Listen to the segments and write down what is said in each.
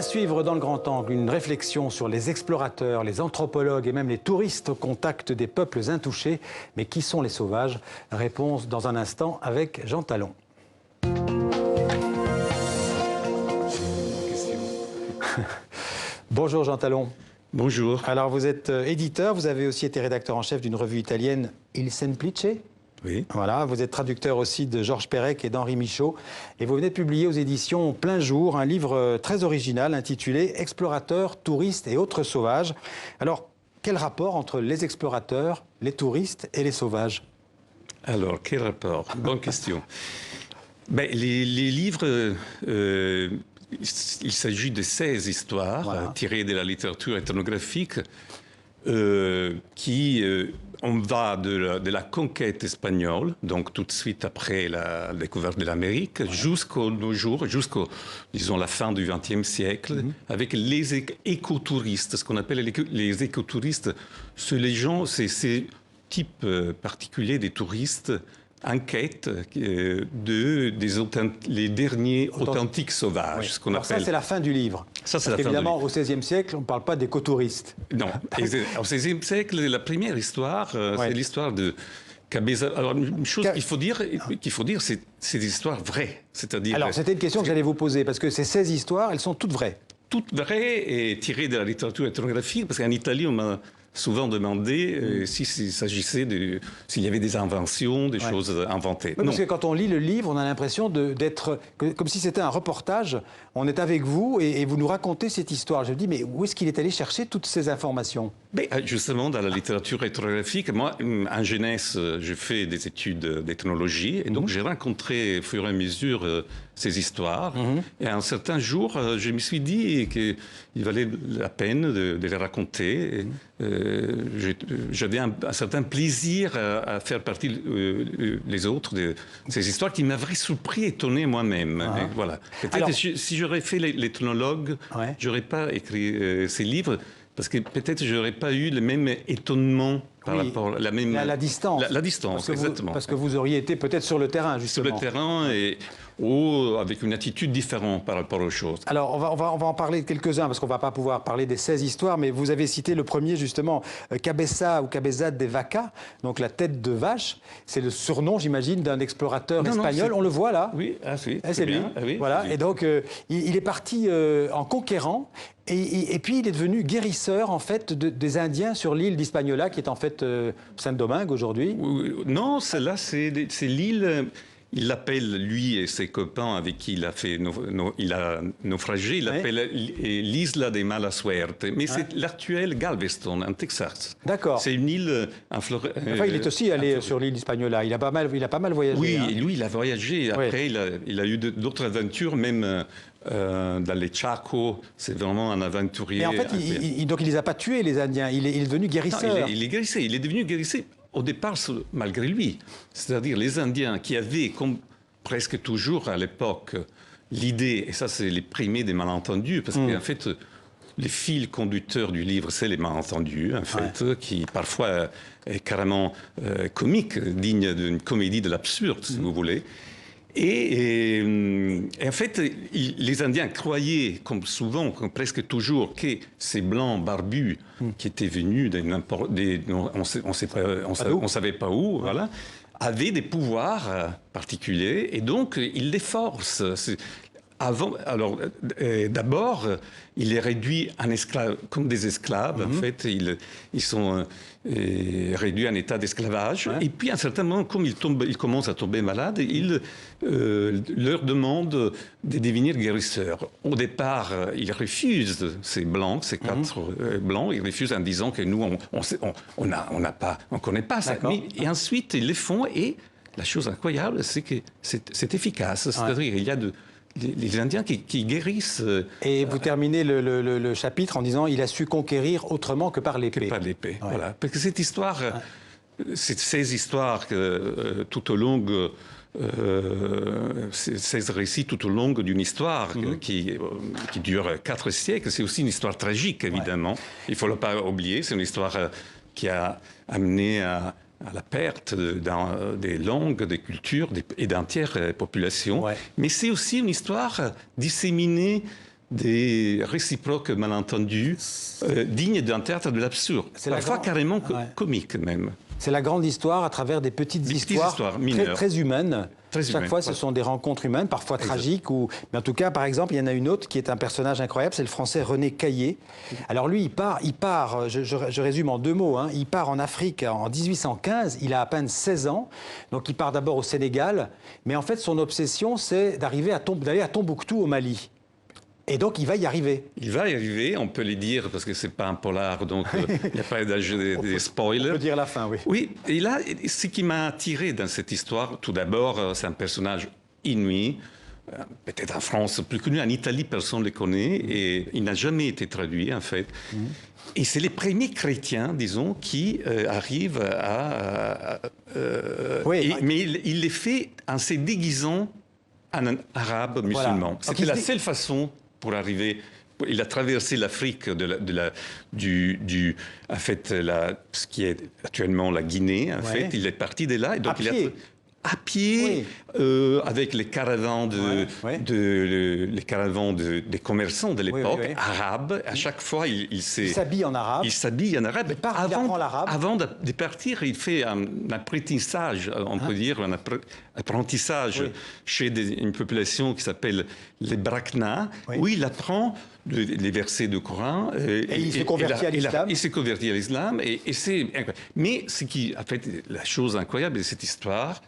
À suivre dans le grand angle, une réflexion sur les explorateurs, les anthropologues et même les touristes au contact des peuples intouchés. Mais qui sont les sauvages? Réponse dans un instant avec Jean Talon. Bonjour Jean Talon. Bonjour. Alors vous êtes éditeur, vous avez aussi été rédacteur en chef d'une revue italienne, Il Semplice. Oui. Voilà, vous êtes traducteur aussi de Georges Perec et d'Henri Michaud. Et vous venez de publier aux éditions Plein Jour un livre très original intitulé « Explorateurs, touristes et autres sauvages ». Alors, quel rapport entre les explorateurs, les touristes et les sauvages? Alors, quel rapport? Bonne question. Ben, les livres, il s'agit de 16 histoires voilà, tirées de la littérature ethnographique qui... on va de la conquête espagnole, donc tout de suite après la découverte de l'Amérique, jusqu'aux nos jours, disons, la fin du XXe siècle, avec les écotouristes, ce qu'on appelle les écotouristes. C'est ces types particuliers des touristes en quête les derniers authentiques sauvages. Oui. Ce qu'on appelle... Ça, c'est la fin du livre. Ça, c'est la fin évidemment, au XVIe siècle, on ne parle pas d'écotouristes. Non. Au XVIe siècle, la première histoire, c'est l'histoire de Cabeza. Alors, une chose qu'il faut dire, c'est des histoires vraies. C'est-à-dire. Alors, c'était une question que j'allais vous poser, parce que ces 16 histoires, elles sont toutes vraies. Toutes vraies et tirées de la littérature ethnographique, parce qu'en Italie, on m'a souvent demandé s'il s'agissait s'il y avait des inventions, des choses inventées. Oui, parce que quand on lit le livre, on a l'impression d'être comme si c'était un reportage. On est avec vous et vous nous racontez cette histoire. Je me dis, mais où est-ce qu'il est allé chercher toutes ces informations? Justement, dans la littérature ethnographique, moi, en jeunesse, j'ai fait des études d'ethnologie et donc j'ai rencontré au fur et à mesure ces histoires. Et à un certain jour, je me suis dit qu'il valait la peine de les raconter. J'avais un certain plaisir à faire partie les autres de ces histoires qui m'avaient surpris, étonné moi-même. Voilà. Peut-être si j'aurais fait l'ethnologue, j'aurais pas écrit ces livres. Parce que peut-être je n'aurais pas eu le même étonnement par rapport à la distance. La distance, exactement. Parce que vous auriez été peut-être sur le terrain, justement. Sur le terrain ou avec une attitude différente par rapport aux choses. Alors, on va en parler de quelques-uns, parce qu'on ne va pas pouvoir parler des 16 histoires, mais vous avez cité le premier, justement, Cabeza ou Cabeza de Vaca, donc la tête de vache. C'est le surnom, j'imagine, d'un explorateur espagnol. On le voit là. Oui, c'est lui. Oui, voilà. Et donc, il est parti en conquérant. Et puis, il est devenu guérisseur, en fait, des Indiens sur l'île d'Hispaniola, qui est en fait Saint-Domingue aujourd'hui. Non, là, c'est l'île... Il l'appelle, lui et ses copains avec qui il a naufragé, il l'appelle l'Isla de Mala Suerte. Mais c'est l'actuel Galveston, en Texas. D'accord. C'est une île en Floride. Enfin, il est aussi allé sur l'île d'Hispaniola. Il a pas mal voyagé. Oui, lui, il a voyagé. Après, il a eu d'autres aventures, même... dans les Chaco, c'est vraiment un aventurier. Et en fait, donc il les a pas tués, les Indiens. Il est devenu guérisseur. Non, il est guérisseur. Il est devenu guérisseur au départ, malgré lui. C'est-à-dire les Indiens qui avaient, comme presque toujours à l'époque, l'idée, et ça c'est les premiers des malentendus, parce qu'en fait, les fils conducteurs du livre, c'est les malentendus, en fait, qui parfois est carrément comique, digne d'une comédie de l'absurde, si vous voulez. Et en fait, les Indiens croyaient, comme souvent, comme presque toujours, que ces blancs barbus qui étaient venus on ne savait pas où, voilà, avaient des pouvoirs particuliers, et donc ils les forcent. D'abord, il les réduit en esclaves, comme des esclaves. En fait, ils sont réduits en état d'esclavage. Et puis, à un certain moment, comme ils commencent à tomber malades, il leur demande de devenir guérisseurs. Au départ, ils refusent, ces blancs, ces 4 blancs, ils refusent en disant que nous, on ne connaît pas ça. Et ensuite, ils le font, et la chose incroyable, c'est que c'est efficace. C'est-à-dire qu'il y a les Indiens qui guérissent. Et vous terminez le chapitre en disant « Il a su conquérir autrement que par l'épée ». Que par l'épée, voilà. Parce que cette histoire, ces histoires tout au long, ces récits tout au long d'une histoire qui dure 4 siècles, c'est aussi une histoire tragique, évidemment. Il ne faut pas oublier, c'est une histoire qui a amené à la perte des langues, des cultures et d'entières populations. Mais c'est aussi une histoire disséminée des réciproques malentendus dignes d'un théâtre de l'absurde, parfois carrément comique même. C'est la grande histoire à travers des petites histoires très humaines. Chaque fois, ce sont des rencontres humaines, parfois tragiques. Mais en tout cas, par exemple, il y en a une autre qui est un personnage incroyable, c'est le Français René Caillé. Alors lui, il part je résume en 2 mots, il part en Afrique en 1815, il a à peine 16 ans. Donc il part d'abord au Sénégal, mais en fait, son obsession, c'est d'aller à Tombouctou, au Mali. Et donc, il va y arriver. Il va y arriver, on peut le dire, parce que ce n'est pas un polar, donc il n'y a pas d'âge des spoilers. On peut dire la fin, oui. Oui, et là, ce qui m'a attiré dans cette histoire, tout d'abord, c'est un personnage inouï, peut-être en France, plus connu, en Italie, personne ne le connaît, et il n'a jamais été traduit, en fait. Et c'est les premiers chrétiens, disons, qui arrivent à... mais il les fait en se déguisant en un arabe musulman. Voilà. C'était la seule façon pour arriver. Il a traversé l'Afrique en fait, ce qui est actuellement la Guinée. En fait, il est parti de là. Et donc à pied, avec les caravans des commerçants de l'époque, arabes. À chaque fois, il s'habille en arabe. Il s'habille en arabe. Avant de partir, il fait un apprentissage, on peut dire, un apprentissage chez une population qui s'appelle les Brakna, où il apprend les versets du Coran. Et il se convertit à l'islam. Il se convertit à l'islam. Mais ce qui, en fait, la chose incroyable de cette histoire,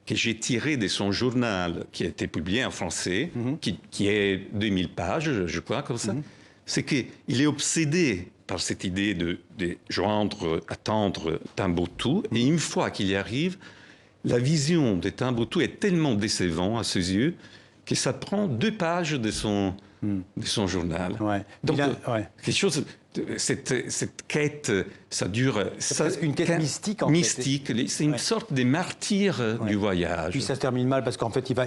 que j'ai tiré de son journal, qui a été publié en français, qui est 2000 pages, je crois, comme ça, c'est qu'il est obsédé par cette idée de attendre Tombouctou. Et une fois qu'il y arrive, la vision de Tombouctou est tellement décevante à ses yeux que ça prend 2 pages de son journal. Donc, quelque chose... Cette quête, ça dure... C'est presque une quête mystique, en fait. C'est une sorte de martyr du voyage. Puis ça se termine mal, parce qu'en fait, il va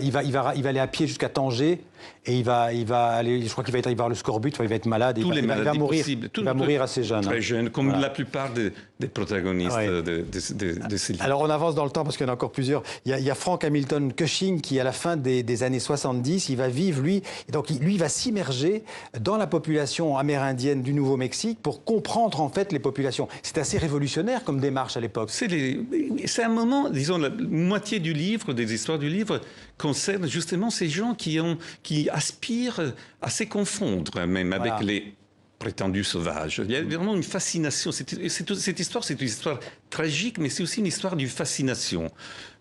aller à pied jusqu'à Tanger, et il va aller... Je crois qu'il va avoir le scorbut, il va être malade, et il va mourir. Il va mourir assez jeune. Très jeune, comme la plupart des protagonistes de ces livres. Alors, on avance dans le temps, parce qu'il y en a encore plusieurs. Il y a Frank Hamilton Cushing, qui, à la fin des années 70, il va vivre, lui, et donc lui, il va s'immerger dans la population amérindienne du Nouveau-Mexique, pour comprendre en fait les populations. C'est assez révolutionnaire comme démarche à l'époque. C'est un moment, disons, la moitié du livre, des histoires du livre, concerne justement ces gens qui aspirent à se confondre même avec les prétendus sauvages. Il y a vraiment une fascination. Cette histoire, c'est une histoire tragique, mais c'est aussi une histoire d'une fascination.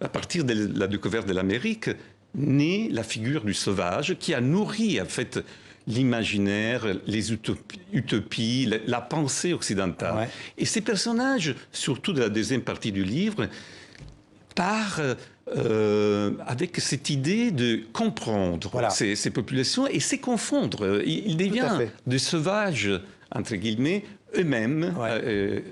À partir de la découverte de l'Amérique, naît la figure du sauvage qui a nourri en fait l'imaginaire, les utopies, la pensée occidentale. Et ces personnages, surtout de la deuxième partie du livre, partent avec cette idée de comprendre ces populations et se confondre. Ils deviennent des sauvages, entre guillemets, eux-mêmes.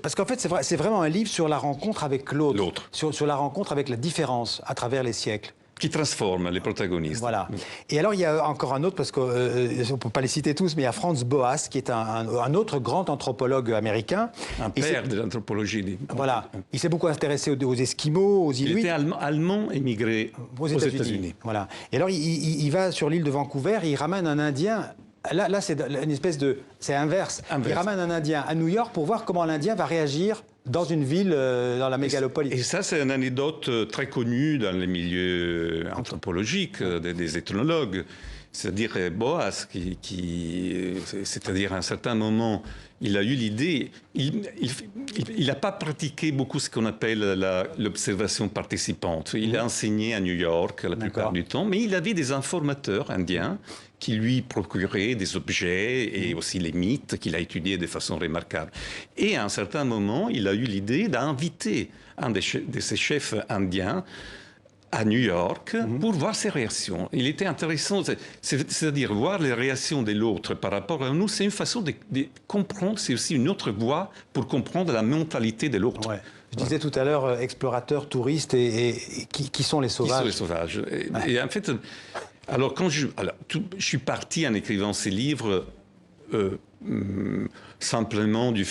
Parce qu'en fait, c'est vraiment un livre sur la rencontre avec l'autre. Sur la rencontre avec la différence à travers les siècles. Qui transforme les protagonistes. Voilà. Et alors, il y a encore un autre, parce qu'on ne peut pas les citer tous, mais il y a Franz Boas, qui est un autre grand anthropologue américain. Un père de l'anthropologie. Voilà. Il s'est beaucoup intéressé aux Esquimaux, aux Inuits. Il était allemand émigré aux États-Unis. Voilà. Et alors, il va sur l'île de Vancouver et il ramène un Indien. Là c'est une espèce de... C'est inverse. Il ramène un Indien à New York pour voir comment l'Indien va réagir dans une ville, dans la mégalopole. Et ça, c'est une anecdote très connue dans les milieux anthropologiques, des ethnologues. C'est-à-dire Boas, c'est-à-dire à un certain moment, il a eu l'idée, il n'a pas pratiqué beaucoup ce qu'on appelle l'observation participante. Il a enseigné à New York la plupart du temps, mais il avait des informateurs indiens qui lui procuraient des objets et aussi les mythes qu'il a étudiés de façon remarquable. Et à un certain moment, il a eu l'idée d'inviter un de ses chefs indiens à New York pour voir ses réactions. Il était intéressant, c'est-à-dire voir les réactions de l'autre par rapport à nous, c'est une façon de comprendre, c'est aussi une autre voie pour comprendre la mentalité de l'autre. Je disais tout à l'heure, explorateurs, touristes, et qui sont les sauvages? Qui sont les sauvages. Et en fait, alors quand je suis parti en écrivant ces livres, simplement, je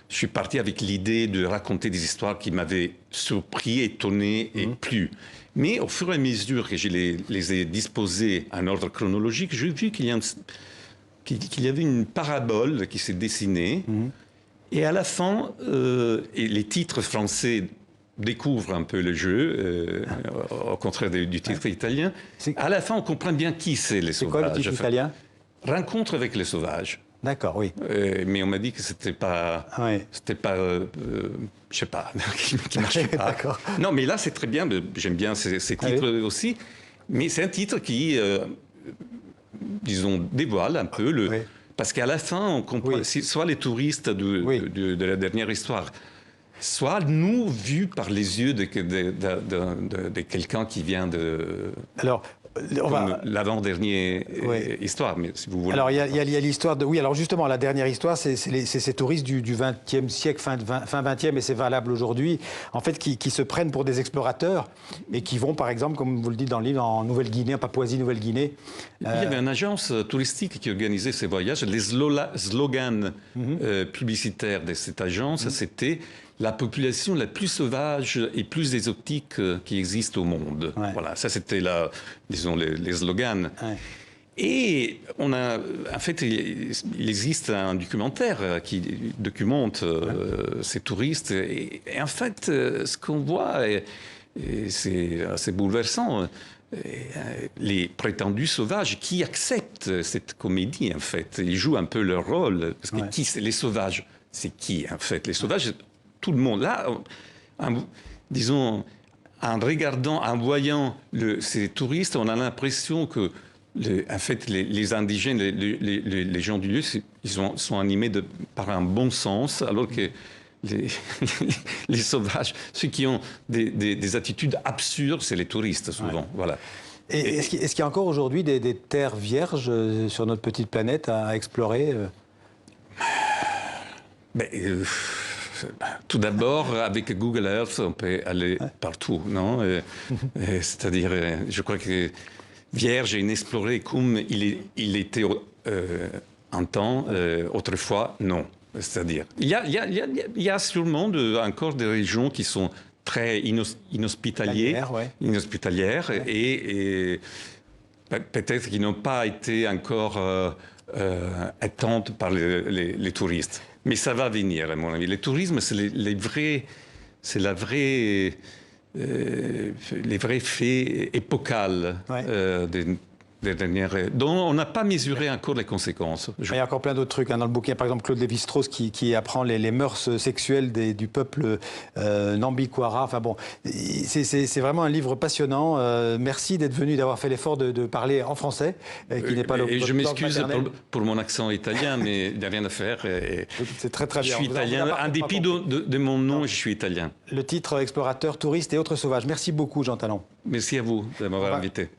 suis parti avec l'idée de raconter des histoires qui m'avaient surpris, étonné et plu. Mais au fur et à mesure que je les ai disposées en ordre chronologique, j'ai vu qu'il y a qu'il y avait une parabole qui s'est dessinée. Et à la fin, et les titres français découvrent un peu le jeu, au contraire du titre italien. À la fin, on comprend bien qui c'est les sauvages. C'est quoi le titre italien? Rencontre avec les sauvages. D'accord, oui. Mais on m'a dit que c'était pas, je sais pas, qui marchait pas. D'accord. Non, mais là c'est très bien. J'aime bien ces titres aussi. Mais c'est un titre qui, disons, dévoile un peu le. Oui. Parce qu'à la fin, on comprend. Soit les touristes de la dernière histoire, soit nous vus par les yeux de quelqu'un qui vient de. Alors. L'avant-dernière histoire, mais si vous voulez. Alors, il y a l'histoire de... Oui, alors justement, la dernière histoire, c'est ces touristes du XXe siècle, fin XXe, et c'est valable aujourd'hui, en fait, qui se prennent pour des explorateurs et qui vont, par exemple, comme vous le dites dans le livre, en Nouvelle-Guinée, en Papouasie-Nouvelle-Guinée. Il y avait une agence touristique qui organisait ces voyages. Les slogans publicitaires de cette agence, c'était la population la plus sauvage et plus exotique qui existe au monde. Ouais. Voilà, ça c'était disons les slogans. Ouais. Et on a, en fait, il existe un documentaire qui documente ces touristes. Et en fait, ce qu'on voit, c'est assez bouleversant. Les prétendus sauvages qui acceptent cette comédie, en fait, ils jouent un peu leur rôle. Parce que qui c'est les sauvages? C'est qui, en fait? Les sauvages, tout le monde. Là, disons, en regardant, en voyant ces touristes, on a l'impression que, en fait, les indigènes, les gens du lieu, ils sont animés par un bon sens, alors que les sauvages, ceux qui ont des attitudes absurdes, c'est les touristes, souvent. Ouais. Voilà. Et est-ce qu'il y a encore aujourd'hui des terres vierges sur notre petite planète à explorer? Tout d'abord, avec Google Earth, on peut aller partout, non? C'est-à-dire, je crois que vierge et inexploré, comme il était un temps, autrefois, non. C'est-à-dire, il y a sûrement encore des régions qui sont très inhospitalières, et peut-être qui n'ont pas été encore atteintes par les touristes. Mais ça va venir, à mon avis. Le tourisme, c'est les vrais faits épocaux des dernières, dont on n'a pas mesuré encore les conséquences. Il y a encore plein d'autres trucs dans le bouquin. Par exemple, Claude Lévi-Strauss qui apprend les mœurs sexuelles du peuple Nambikwara. Enfin bon, c'est vraiment un livre passionnant. Merci d'être venu, d'avoir fait l'effort de parler en français, qui n'est pas et je m'excuse pour mon accent italien, mais il n'y a rien à faire. C'est très très bien. Je suis italien. En dépit de mon nom, je suis italien. Le titre Explorateur, touriste et autres sauvages. Merci beaucoup, Jean Talon. Merci à vous de m'avoir invité.